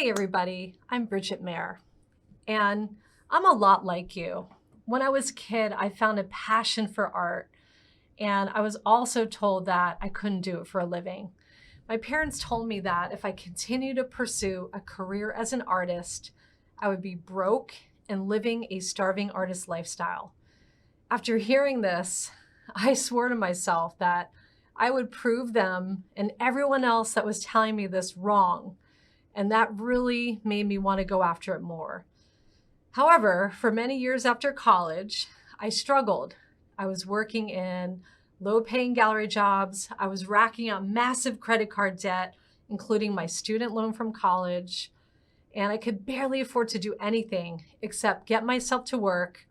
Hi, everybody. I'm Bridget Mayer, and I'm a lot like you. When I was a kid, I found a passion for art, and I was also told that I couldn't do it for a living. My parents told me that if I continued to pursue a career as an artist, I would be broke and living a starving artist lifestyle. After hearing this, I swore to myself that I would prove them and everyone else that was telling me this wrong. And that really made me want to go after it more. However, for many years after college, I struggled. I was working in low paying gallery jobs. I was racking up massive credit card debt, including my student loan from college. And I could barely afford to do anything except get myself to work,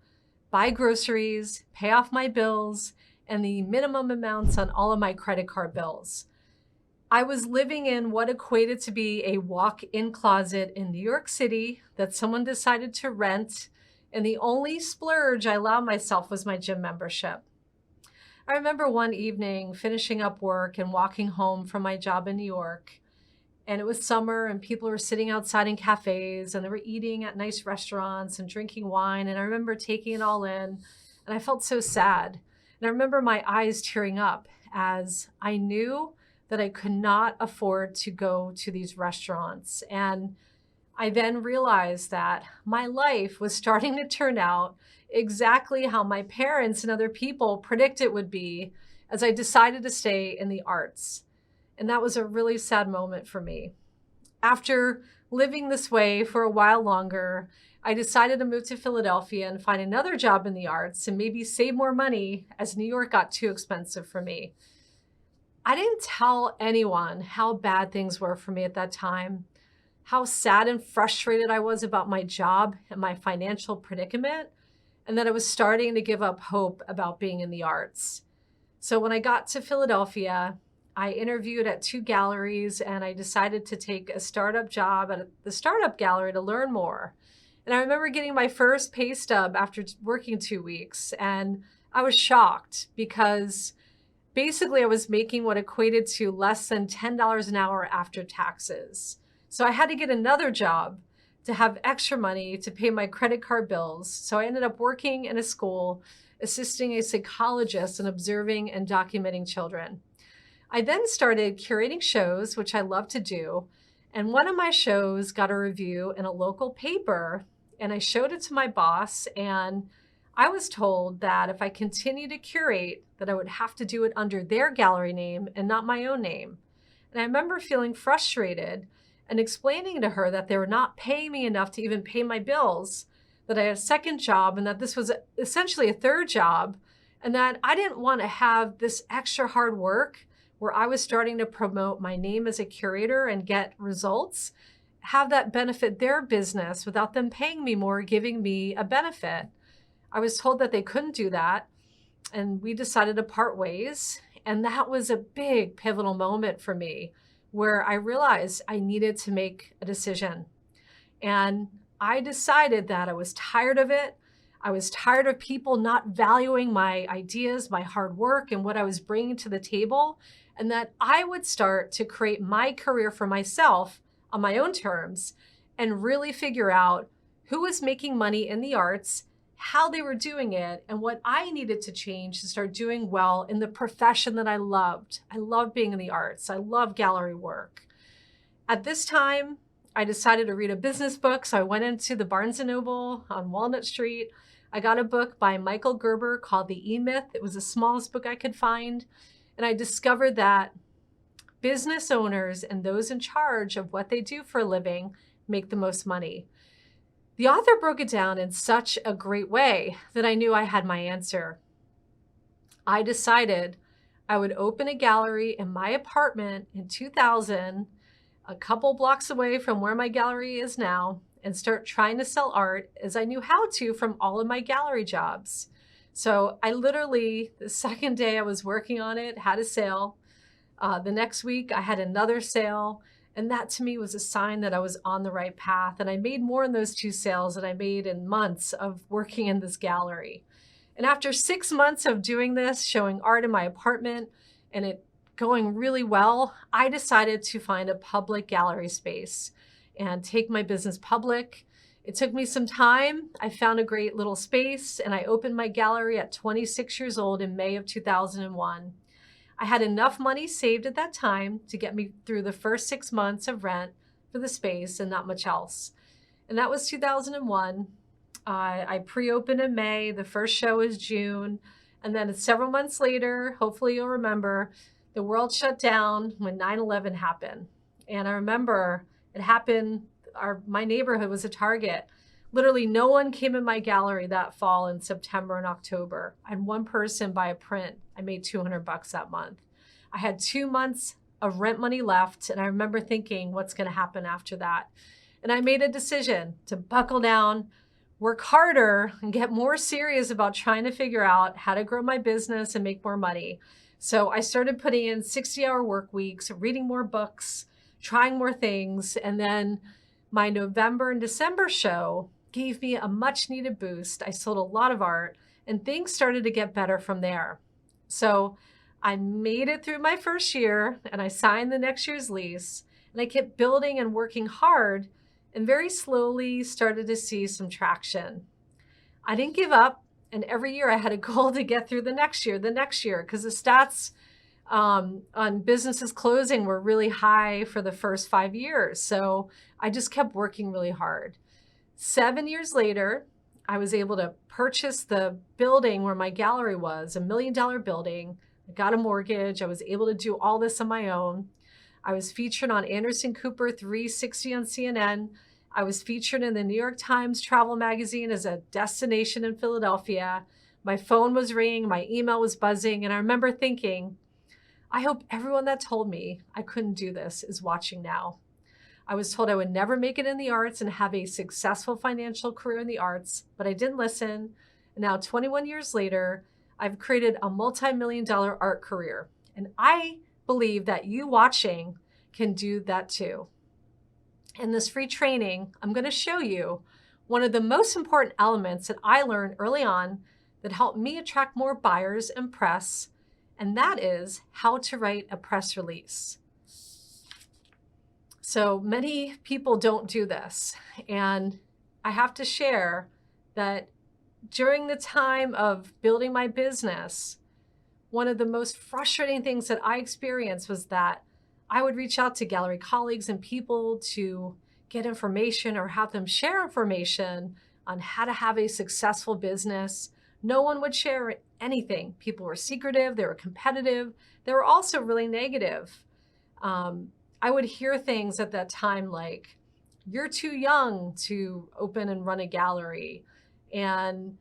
buy groceries, pay off my bills, and the minimum amounts on all of my credit card bills. I was living in what equated to be a walk-in closet in New York City that someone decided to rent, and the only splurge I allowed myself was my gym membership. I remember one evening finishing up work and walking home from my job in New York, and it was summer and people were sitting outside in cafes and they were eating at nice restaurants and drinking wine, and I remember taking it all in, and I felt so sad. And I remember my eyes tearing up as I knew that I could not afford to go to these restaurants. And I then realized that my life was starting to turn out exactly how my parents and other people predict it would be as I decided to stay in the arts. And that was a really sad moment for me. After living this way for a while longer, I decided to move to Philadelphia and find another job in the arts and maybe save more money as New York got too expensive for me. I didn't tell anyone how bad things were for me at that time, how sad and frustrated I was about my job and my financial predicament, and that I was starting to give up hope about being in the arts. So when I got to Philadelphia, I interviewed at two galleries and I decided to take a startup job at the startup gallery to learn more. And I remember getting my first pay stub after working 2 weeks, and I was shocked because basically, I was making what equated to less than $10 an hour after taxes. So I had to get another job to have extra money to pay my credit card bills. So I ended up working in a school, assisting a psychologist in observing and documenting children. I then started curating shows, which I love to do. And one of my shows got a review in a local paper, and I showed it to my boss, and I was told that if I continued to curate, that I would have to do it under their gallery name and not my own name. And I remember feeling frustrated and explaining to her that they were not paying me enough to even pay my bills, that I had a second job and that this was essentially a third job, and that I didn't want to have this extra hard work where I was starting to promote my name as a curator and get results, have that benefit their business without them paying me more, giving me a benefit. I was told that they couldn't do that, and we decided to part ways. And that was a big pivotal moment for me where I realized I needed to make a decision. And I decided that I was tired of it. I was tired of people not valuing my ideas, my hard work, and what I was bringing to the table, and that I would start to create my career for myself on my own terms and really figure out who was making money in the arts, how they were doing it, and what I needed to change to start doing well in the profession that I loved. I love being in the arts. I love gallery work. At this time, I decided to read a business book, so I went into the Barnes & Noble on Walnut Street. I got a book by Michael Gerber called The E-Myth. It was the smallest book I could find, and I discovered that business owners and those in charge of what they do for a living make the most money. The author broke it down in such a great way that I knew I had my answer. I decided I would open a gallery in my apartment in 2000, a couple blocks away from where my gallery is now, and start trying to sell art as I knew how to from all of my gallery jobs. So I literally, the second day I was working on it, had a sale. The next week I had another sale. And that to me was a sign that I was on the right path. And I made more in those two sales than I made in months of working in this gallery. And after 6 months of doing this, showing art in my apartment, and it going really well, I decided to find a public gallery space. and take my business public. It took me some time. I found a great little space and I opened my gallery at 26 years old in May of 2001. I had enough money saved at that time to get me through the first 6 months of rent for the space and not much else. And that was 2001. I pre-opened in May. The first show is June. And then several months later, hopefully you'll remember, the world shut down when 9/11 happened. And I remember it happened, my neighborhood was a target. Literally no one came in my gallery that fall in September and October. I had one person buy a print. I made $200 that month. I had 2 months of rent money left. And I remember thinking, what's going to happen after that? And I made a decision to buckle down, work harder, and get more serious about trying to figure out how to grow my business and make more money. So I started putting in 60-hour work weeks, reading more books, trying more things. And then my November and December show gave me a much needed boost. I sold a lot of art and things started to get better from there. So I made it through my first year and I signed the next year's lease and I kept building and working hard and very slowly started to see some traction. I didn't give up, and every year I had a goal to get through the next year, because the stats on businesses closing were really high for the first 5 years. So I just kept working really hard. 7 years later, I was able to purchase the building where my gallery was, $1 million building. I got a mortgage. I was able to do all this on my own. I was featured on Anderson Cooper 360 on CNN. I was featured in the New York Times travel magazine as a destination in Philadelphia. My phone was ringing, my email was buzzing, and I remember thinking, I hope everyone that told me I couldn't do this is watching now. I was told I would never make it in the arts and have a successful financial career in the arts, but I didn't listen. And now 21 years later, I've created a multi-million-dollar art career. And I believe that you watching can do that too. In this free training, I'm going to show you one of the most important elements that I learned early on that helped me attract more buyers and press, and that is how to write a press release. So many people don't do this, and I have to share that during the time of building my business, one of the most frustrating things that I experienced was that I would reach out to gallery colleagues and people to get information or have them share information on how to have a successful business. No one would share anything. People were secretive, they were competitive, they were also really negative. I would hear things at that time like, you're too young to open and run a gallery. And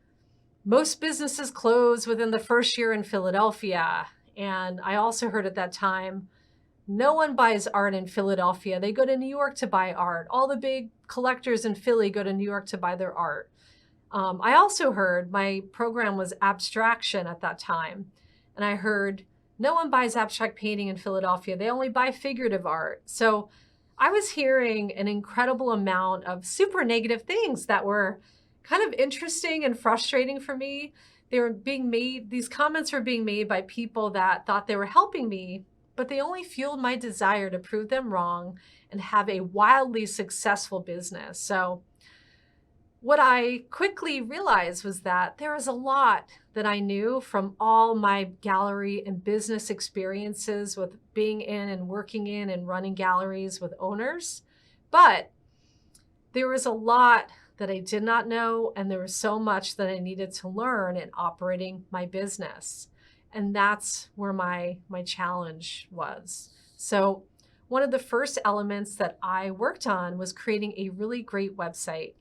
most businesses close within the first year in Philadelphia. And I also heard at that time, no one buys art in Philadelphia. They go to New York to buy art. All the big collectors in Philly go to New York to buy their art. I also heard my program was abstraction at that time. And I heard no one buys abstract painting in Philadelphia. They only buy figurative art. So I was hearing an incredible amount of super negative things that were kind of interesting and frustrating for me. They were being made, these comments were being made by people that thought they were helping me, but they only fueled my desire to prove them wrong and have a wildly successful business. So what I quickly realized was that there was a lot that I knew from all my gallery and business experiences with being in and working in and running galleries with owners. But there was a lot that I did not know, and there was so much that I needed to learn in operating my business. And that's where my challenge was. So one of the first elements that I worked on was creating a really great website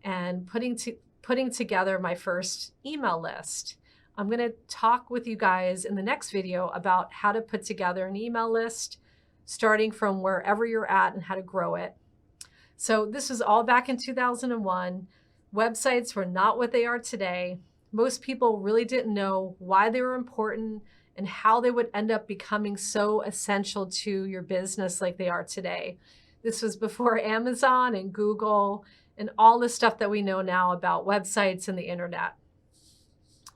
and putting together my first email list. I'm going to talk with you guys in the next video about how to put together an email list, starting from wherever you're at and how to grow it. So this was all back in 2001. Websites were not what they are today. Most people really didn't know why they were important and how they would end up becoming so essential to your business like they are today. This was before Amazon and Google and all the stuff that we know now about websites and the internet.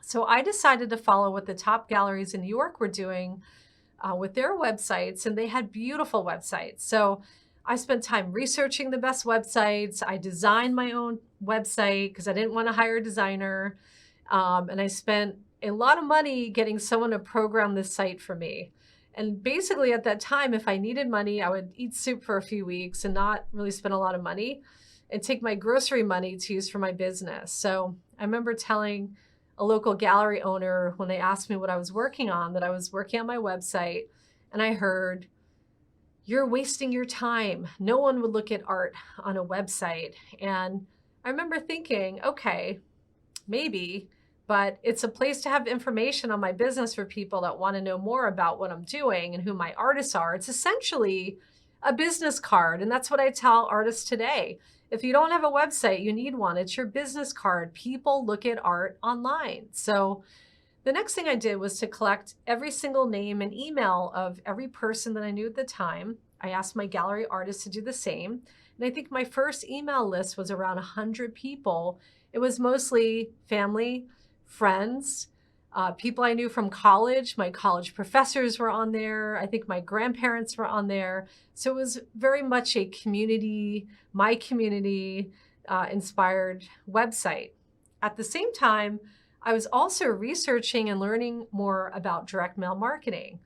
So I decided to follow what the top galleries in New York were doing with their websites, and they had beautiful websites. So I spent time researching the best websites. I designed my own website because I didn't want to hire a designer. And I spent a lot of money getting someone to program this site for me. And basically at that time, if I needed money, I would eat soup for a few weeks and not really spend a lot of money and take my grocery money to use for my business. So I remember telling a local gallery owner when they asked me what I was working on, that I was working on my website, and I heard, "You're wasting your time. No one would look at art on a website." And I remember thinking, okay, maybe, but it's a place to have information on my business for people that want to know more about what I'm doing and who my artists are. It's essentially a business card. And that's what I tell artists today. If you don't have a website, you need one. It's your business card. People look at art online. So the next thing I did was to collect every single name and email of every person that I knew at the time. I asked my gallery artists to do the same. And I think my first email list was around 100 people. It was mostly family, friends, people I knew from college. My college professors were on there. I think my grandparents were on there. So it was very much a community, my community inspired website. At the same time, I was also researching and learning more about direct mail marketing.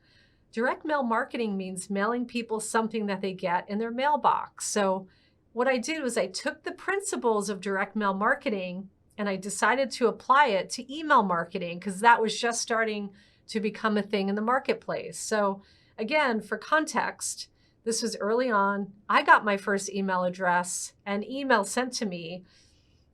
Direct mail marketing means mailing people something that they get in their mailbox. So what I did was I took the principles of direct mail marketing and I decided to apply it to email marketing because that was just starting to become a thing in the marketplace. So again, for context, this was early on. I got my first email address and email sent to me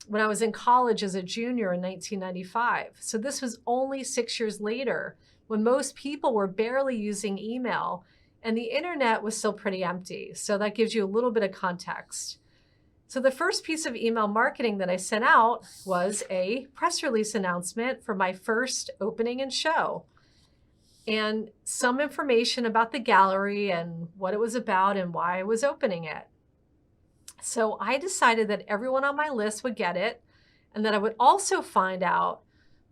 when I was in college as a junior in 1995. So this was only 6 years later when most people were barely using email and the internet was still pretty empty. So that gives you a little bit of context. So the first piece of email marketing that I sent out was a press release announcement for my first opening and show, and some information about the gallery and what it was about and why I was opening it. So I decided that everyone on my list would get it, and that I would also find out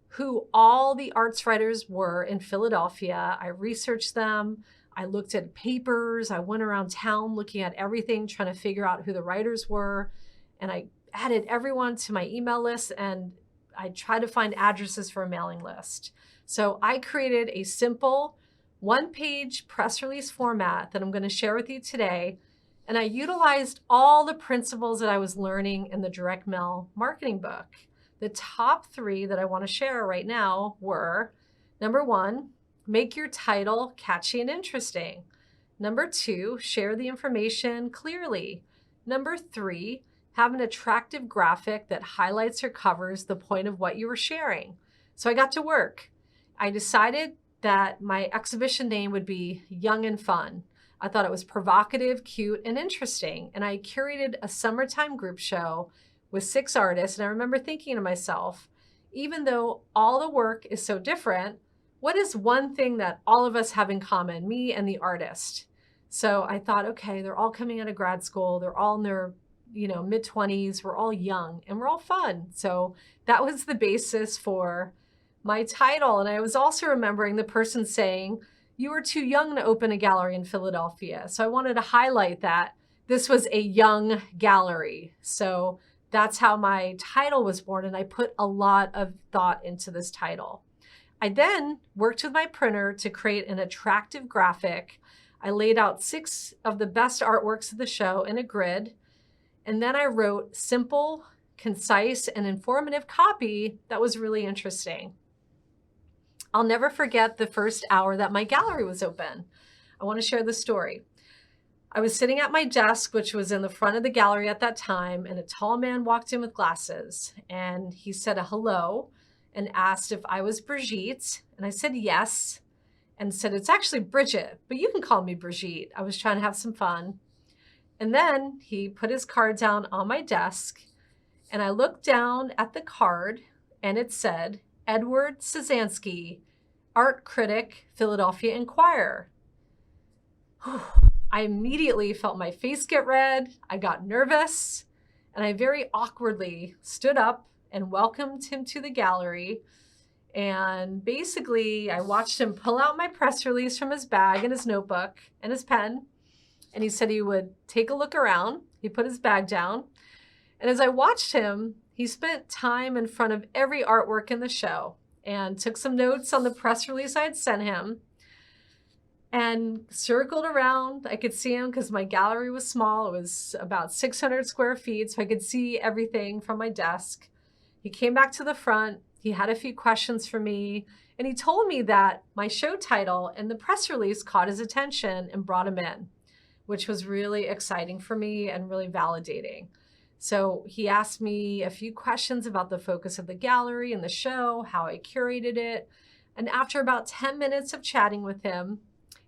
who all the arts writers were in Philadelphia. I researched them. I looked at papers. I went around town looking at everything, trying to figure out who the writers were. And I added everyone to my email list, and I tried to find addresses for a mailing list. So I created a simple one-page press release format that I'm going to share with you today. And I utilized all the principles that I was learning in the direct mail marketing book. The top 3 that I want to share right now were, number 1, make your title catchy and interesting. Number 2, share the information clearly. Number 3, have an attractive graphic that highlights or covers the point of what you were sharing. So I got to work. I decided that my exhibition name would be Young and Fun. I thought it was provocative, cute, and interesting. And I curated a summertime group show with 6 artists. And I remember thinking to myself, even though all the work is so different, what is one thing that all of us have in common, me and the artist? So I thought, okay, they're all coming out of grad school. They're all in their, mid-20s. We're all young and we're all fun. So that was the basis for my title. And I was also remembering the person saying, "You were too young to open a gallery in Philadelphia." So I wanted to highlight that this was a young gallery. So that's how my title was born. And I put a lot of thought into this title. I then worked with my printer to create an attractive graphic. I laid out 6 of the best artworks of the show in a grid. And then I wrote simple, concise, and informative copy that was really interesting. I'll never forget the first hour that my gallery was open. I want to share the story. I was sitting at my desk, which was in the front of the gallery at that time, and a tall man walked in with glasses. And he said a hello and asked if I was Brigitte. And I said yes, and said, "It's actually Bridget, but you can call me Brigitte." I was trying to have some fun. And then he put his card down on my desk, and I looked down at the card, and it said, "Edward Szanski, art critic, Philadelphia Inquirer." I immediately felt my face get red. I got nervous, and I very awkwardly stood up and welcomed him to the gallery. And basically, I watched him pull out my press release from his bag and his notebook and his pen. And he said he would take a look around. He put his bag down. And as I watched him, he spent time in front of every artwork in the show and took some notes on the press release I had sent him and circled around. I could see him because my gallery was small. It was about 600 square feet, so I could see everything from my desk. He came back to the front. He had a few questions for me, and he told me that my show title and the press release caught his attention and brought him in, which was really exciting for me and really validating. So he asked me a few questions about the focus of the gallery and the show, how I curated it. And after about 10 minutes of chatting with him,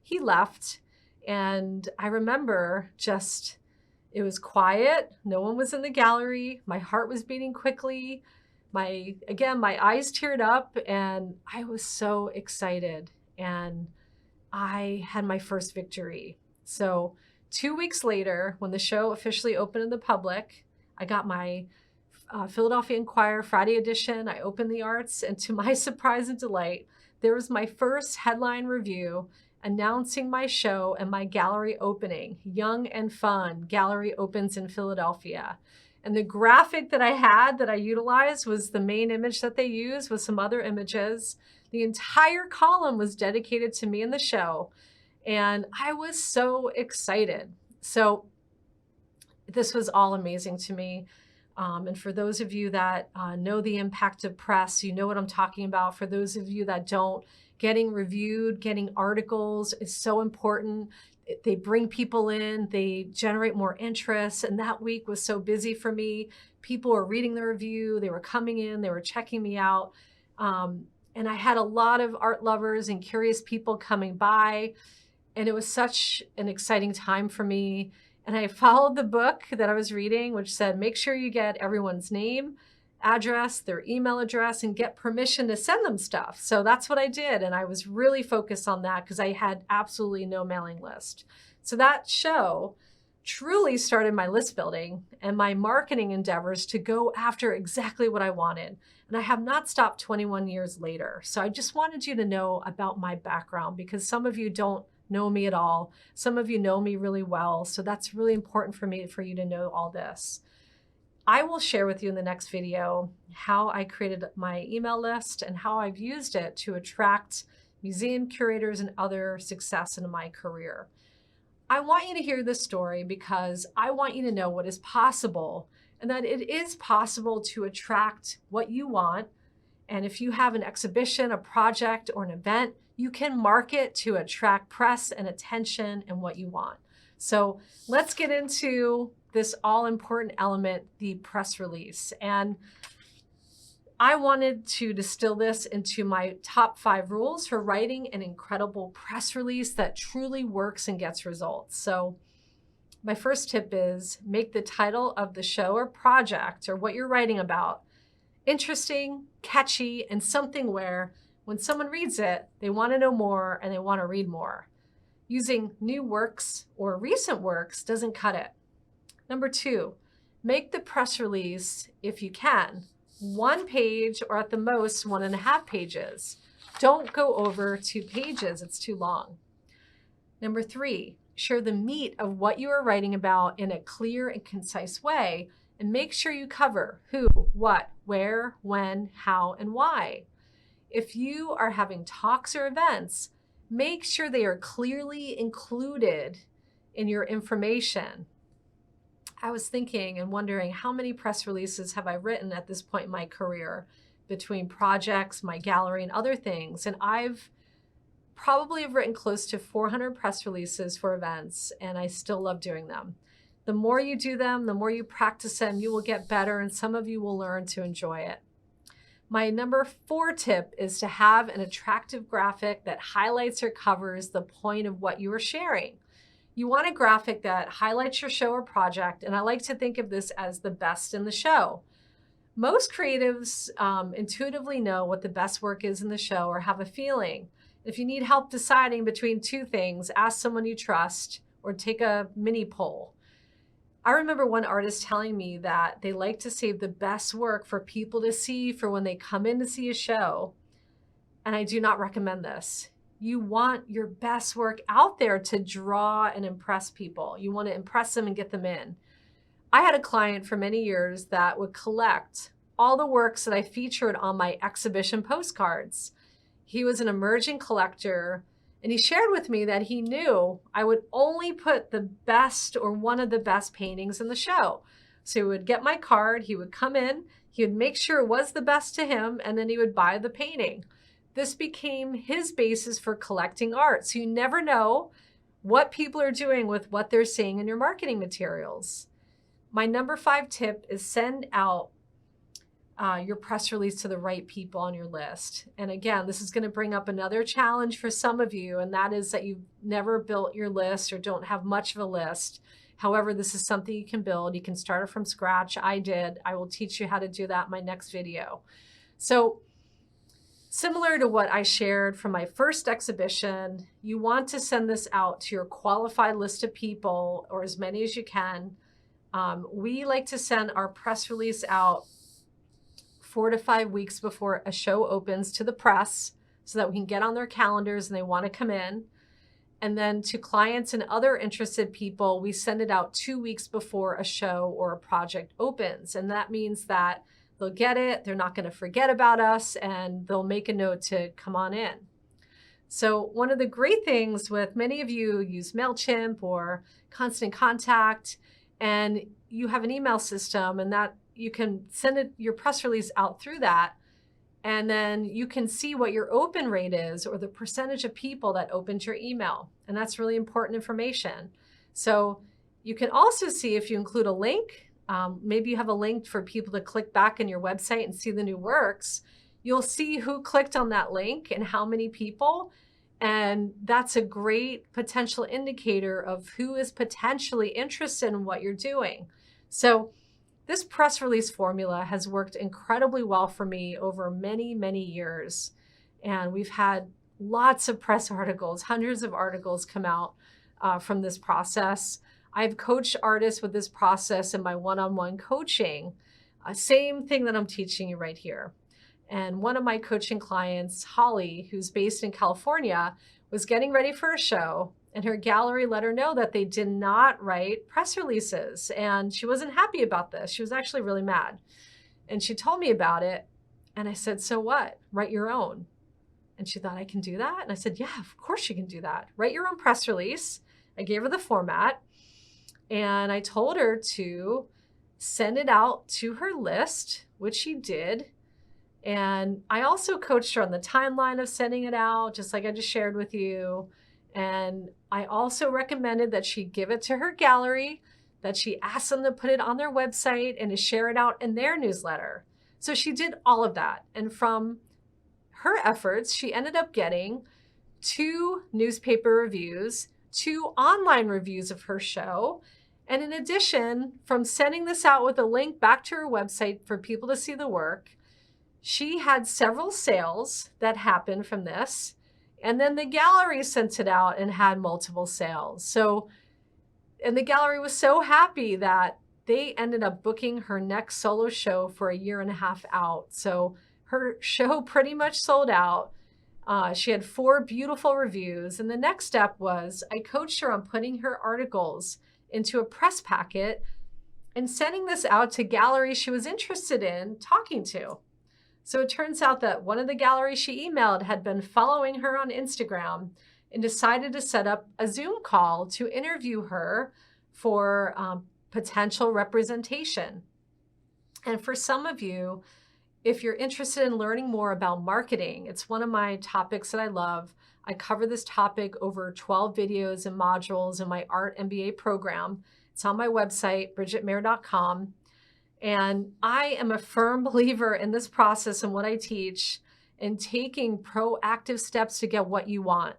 he left. And I remember it was quiet. No one was in the gallery. My heart was beating quickly. My eyes teared up and I was so excited. And I had my first victory. So 2 weeks later, when the show officially opened in the public, I got my Philadelphia Inquirer Friday edition. I opened the arts, and to my surprise and delight, there was my first headline review announcing my show and my gallery opening. Young and Fun Gallery opens in Philadelphia. And the graphic that I utilized was the main image that they used with some other images. The entire column was dedicated to me and the show. And I was so excited. So this was all amazing to me. And for those of you that know the impact of press, you know what I'm talking about. For those of you that don't, getting reviewed, getting articles is so important. They bring people in, they generate more interest. And that week was so busy for me. People were reading the review, they were coming in, they were checking me out. And I had a lot of art lovers and curious people coming by. And it was such an exciting time for me. And I followed the book that I was reading, which said, make sure you get everyone's name, address, their email address, and get permission to send them stuff. So that's what I did. And I was really focused on that because I had absolutely no mailing list. So that show truly started my list building and my marketing endeavors to go after exactly what I wanted. And I have not stopped 21 years later. So I just wanted you to know about my background because some of you don't know me at all. Some of you know me really well. So that's really important for you to know all this. I will share with you in the next video how I created my email list and how I've used it to attract museum curators and other success in my career. I want you to hear this story because I want you to know what is possible and that it is possible to attract what you want. And if you have an exhibition, a project, or an event, you can market to attract press and attention and what you want. So let's get into this all-important element, the press release. And I wanted to distill this into my top 5 rules for writing an incredible press release that truly works and gets results. So my first tip is make the title of the show or project or what you're writing about interesting, catchy, and something where when someone reads it, they want to know more and they want to read more. Using new works or recent works doesn't cut it. Number 2, make the press release, if you can, 1 page or at the most 1.5 pages. Don't go over 2 pages, it's too long. Number 3, share the meat of what you are writing about in a clear and concise way, and make sure you cover who, what, where, when, how, and why. If you are having talks or events, make sure they are clearly included in your information. I was thinking and wondering how many press releases have I written at this point in my career between projects, my gallery, and other things. And I've probably have written close to 400 press releases for events, and I still love doing them. The more you do them, the more you practice them, you will get better, and some of you will learn to enjoy it. My number 4 tip is to have an attractive graphic that highlights or covers the point of what you are sharing. You want a graphic that highlights your show or project, and I like to think of this as the best in the show. Most creatives intuitively know what the best work is in the show or have a feeling. If you need help deciding between 2 things, ask someone you trust or take a mini poll. I remember one artist telling me that they like to save the best work for people to see for when they come in to see a show. And I do not recommend this. You want your best work out there to draw and impress people. You want to impress them and get them in. I had a client for many years that would collect all the works that I featured on my exhibition postcards. He was an emerging collector, and he shared with me that he knew I would only put the best or one of the best paintings in the show. So he would get my card, he would come in, he would make sure it was the best to him, and then he would buy the painting. This became his basis for collecting art. So you never know what people are doing with what they're seeing in your marketing materials. My number 5 tip is send out your press release to the right people on your list. And again, this is going to bring up another challenge for some of you, and that is that you've never built your list or don't have much of a list. However, this is something you can build. You can start it from scratch. I did. I will teach you how to do that in my next video. So similar to what I shared from my first exhibition, you want to send this out to your qualified list of people, or as many as you can. We like to send our press release out 4 to 5 weeks before a show opens to the press so that we can get on their calendars and they want to come in. And then to clients and other interested people, we send it out 2 weeks before a show or a project opens. And that means that they'll get it, they're not going to forget about us, and they'll make a note to come on in. So one of the great things with many of you use MailChimp or Constant Contact, and you have an email system, and that you can send your press release out through that, and then you can see what your open rate is or the percentage of people that opened your email. And that's really important information. So you can also see if you include a link, maybe you have a link for people to click back in your website and see the new works. You'll see who clicked on that link and how many people. And that's a great potential indicator of who is potentially interested in what you're doing. So this press release formula has worked incredibly well for me over many, many years. And we've had lots of press articles, hundreds of articles come out from this process. I've coached artists with this process in my one-on-one coaching. Same thing that I'm teaching you right here. And one of my coaching clients, Holly, who's based in California, was getting ready for a show, and her gallery let her know that they did not write press releases. And she wasn't happy about this. She was actually really mad. And she told me about it. And I said, so what? Write your own. And she thought, I can do that? And I said, yeah, of course you can do that. Write your own press release. I gave her the format. And I told her to send it out to her list, which she did. And I also coached her on the timeline of sending it out, just like I just shared with you. And I also recommended that she give it to her gallery, that she ask them to put it on their website and to share it out in their newsletter. So she did all of that. And from her efforts, she ended up getting 2 newspaper reviews, 2 online reviews of her show. And in addition, from sending this out with a link back to her website for people to see the work, she had several sales that happened from this. And then the gallery sent it out and had multiple sales. So, and the gallery was so happy that they ended up booking her next solo show for 1.5 years out. So her show pretty much sold out. She had 4 beautiful reviews. And the next step was I coached her on putting her articles into a press packet and sending this out to galleries she was interested in talking to. So it turns out that one of the galleries she emailed had been following her on Instagram and decided to set up a Zoom call to interview her for potential representation. And for some of you, if you're interested in learning more about marketing, it's one of my topics that I love. I cover this topic over 12 videos and modules in my Art MBA program. It's on my website, bridgetmayer.com. And I am a firm believer in this process and what I teach and taking proactive steps to get what you want.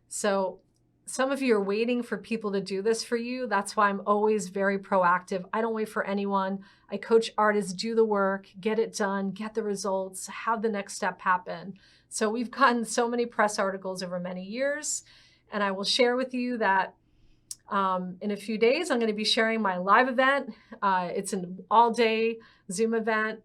So some of you are waiting for people to do this for you. That's why I'm always very proactive. I don't wait for anyone. I coach artists, do the work, get it done, get the results, have the next step happen. So we've gotten so many press articles over many years. And I will share with you that in a few days, I'm going to be sharing my live event. It's an all-day Zoom event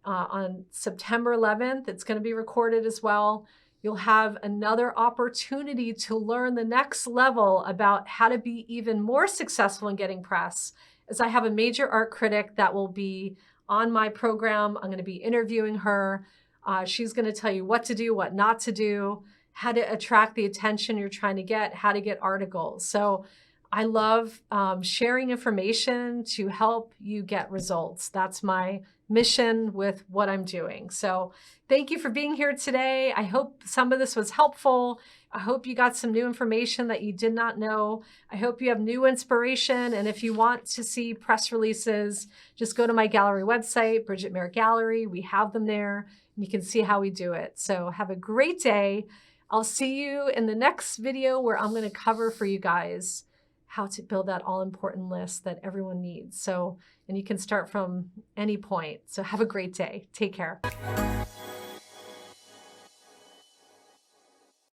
on September 11th. It's going to be recorded as well. You'll have another opportunity to learn the next level about how to be even more successful in getting press, as I have a major art critic that will be on my program. I'm going to be interviewing her. She's going to tell you what to do, what not to do, how to attract the attention you're trying to get, how to get articles. So I love sharing information to help you get results. That's my mission with what I'm doing. So thank you for being here today. I hope some of this was helpful. I hope you got some new information that you did not know. I hope you have new inspiration. And if you want to see press releases, just go to my gallery website, Bridget Mayer Gallery. We have them there, and you can see how we do it. So have a great day. I'll see you in the next video where I'm going to cover for you guys how to build that all-important list that everyone needs. So, and you can start from any point. So have a great day. Take care.